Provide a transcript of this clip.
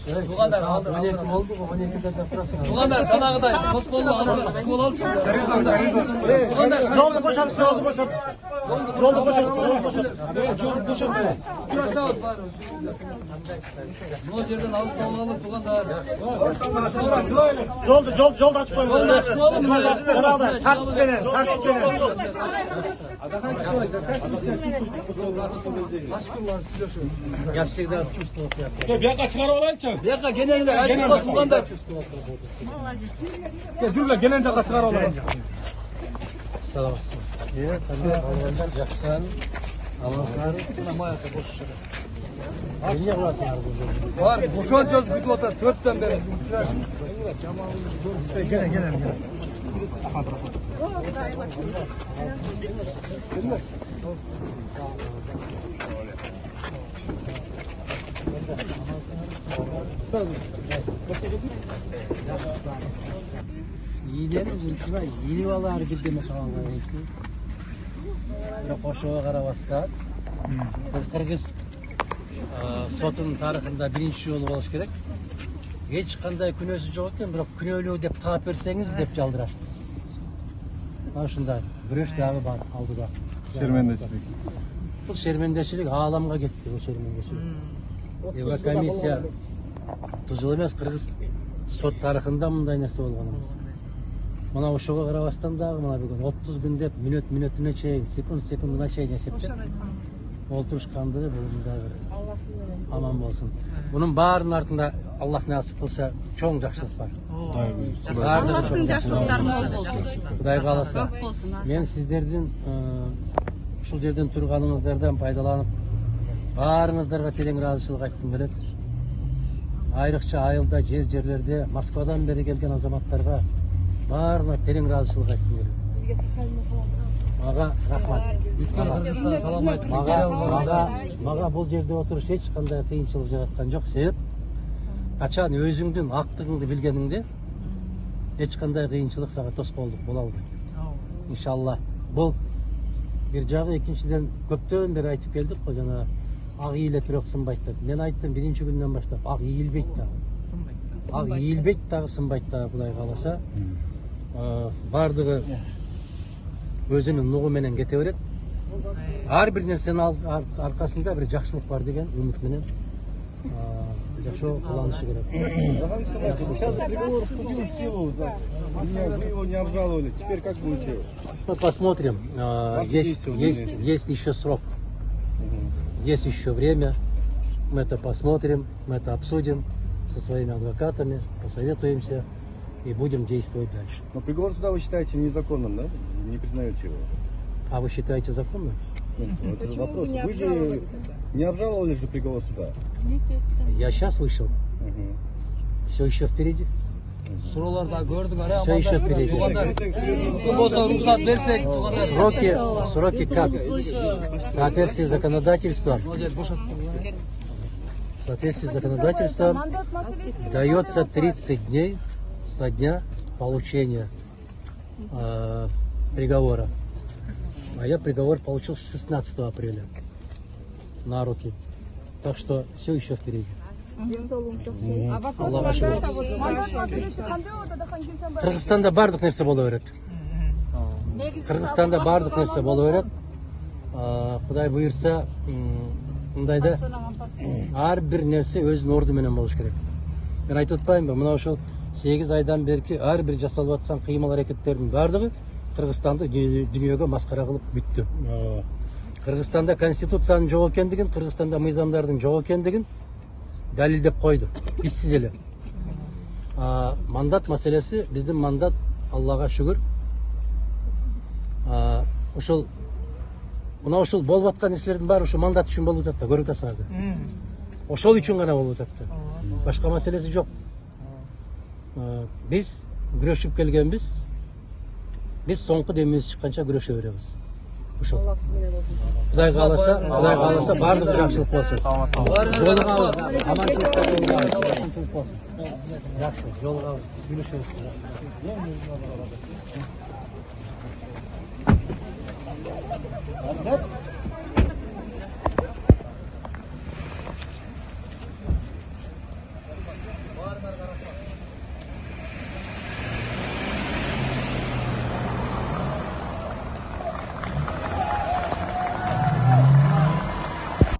Туғандар, oldu mu? 12'de turasın. Туғандар, жаңағыдай қос қолды алып, қол алып шығыңдар. Туғандар, Жолды бошап, жолды бошап. Жолды бошап, жолды бошап. Жолды бошап. Шашауыт бар. Бұл жерден алыс қалғалы туғандар. Жолды açıp koyun. Жолды açıp koyun. Tartып beni, tartып beni. Gerçekten az küstü olsa. Bir dakika çıkar olayınca. Яққа генелер, айтуға туғандар. Жүргіле генен жаққа çıkar olayınca. Sağ olasın. Evet, tabii almanlar жақсан. Аласыңар. Niye kılasınlar bu? Бар, ошон сөз күтіп отыр, 4-тен бері. Gene. Yiğilerin duruşuna yeni valar girdiğini falan koyuyorsun. Bir koşuğa karabaslar. Kırgız sotun tarihinde birinci yolu oluş gerek. Hiç qanday күнөөсү жок экен, бирок күнөөлүү деп таап берсеңиз деп жалдырашты. Ana şunday, güreş dagы бар алдыда. Şermendecilik. Бул шермендечилик ааламга кетти, бул шермендечилик. Еврокомиссия тузул эмес, кыргыз сот тарыхында мындай нерсе болгон эмес. Мына ошого карабастан дагы мына бүгүн 30 күн деп мүнөтүнө чейин, секундуна чейин эсептеп олтурушкандыгы бул мындай бир аман болсун. Bunun баарынын артында Аллах насип кылса чоң жакшылык бар. Баардыгы жакшылыктар болсун. Кудай кааласа. Мен сиздердин ушул жерден турганыңыздардан пайдаланып баарыңыздарга терең ыраазычылык айткым келет. Айрыкча айылда, жерлерде Москвадан бери келген азаматтарга баарына терең ыраазычылык айткым келет. Мага рахмат. Бүткөн Кыргызстан салам айтып Мага бул жерде отуруш эч кандай кыйынчылык жараткан жок. Себеп качан өзүңдүн актыгыңды билгениңде эч кандай кыйынчылык сага тоскоолдук боло албайт. Иншалла. Бул бир жагы, экинчиден көптөн бери айтып келдик го, жана ак ийилет бирок сынбайт деп. Мен айттым биринчи күндөн баштап, ак ийилбейт дагы. Ак ийилбейт дагы, сынбайт дагы, Кудай кааласа. Бардыгы өзүнүн нугу менен кете берет. Ар бир нерсенин аркасында бир жакшылык бар деген үмүт менен жашоо кылынышы керек. Вы его не обжаловали. Теперь как будете? Посмотрим. Есть еще срок. Есть еще время. Мы это посмотрим, мы это обсудим со своими адвокатами, посоветуемся и будем действовать дальше. Но приговор суда вы считаете незаконным, да? Не признаете его? А вы считаете законным? Это же вопрос. Вы же не обжаловали же приговор суда? Я сейчас вышел. Все еще впереди. Сураларда көрдүңөр, Все еще впереди. болсо рухсат берсек, Сроки как? В соответствии с законодательством. В соответствии с законодательством дается 30 дней со дня получения приговора. А я приговор получил 16 апреля на руки. Так что все еще впереди. Кыргызстанда бардык нерсе боло берет. Кыргызстанда бардык нерсе боло берет. Кудай буйрса, мындайда ар бир нерсе өзүнүн орду менен болуш керек. Мен айтып атпаймынбы, мына ушул 8 айдан берки ар бир жасалып аткан кыймыл аракеттердин бардыгы Кыргызстанды дүйнөгө маскара кылып бүттү. Кыргызстанда конституциянын жок экендигин, Кыргызстанда мыйзамдардын жок экендигин далилдеп койду. Биссиз эле. Мандат маселеси, биздин мандат, Аллага шүгүр. Ушул болуп аткан нерселердин баары ушу мандат үчүн болуп атат да, көрүп атасыңар да. Ошол үчүн гана болуп атат да. Башка маселеси жок. Биз күрөшүп келгенбиз. Биз соңку демибиз чыкканча күрөшө беребиз. Ушул. Кудай кааласа баардык жакшылык болсун. Жолугабыз, аманчылыкта болсун. Жакшы, жолугабыз, күнөшөбүз.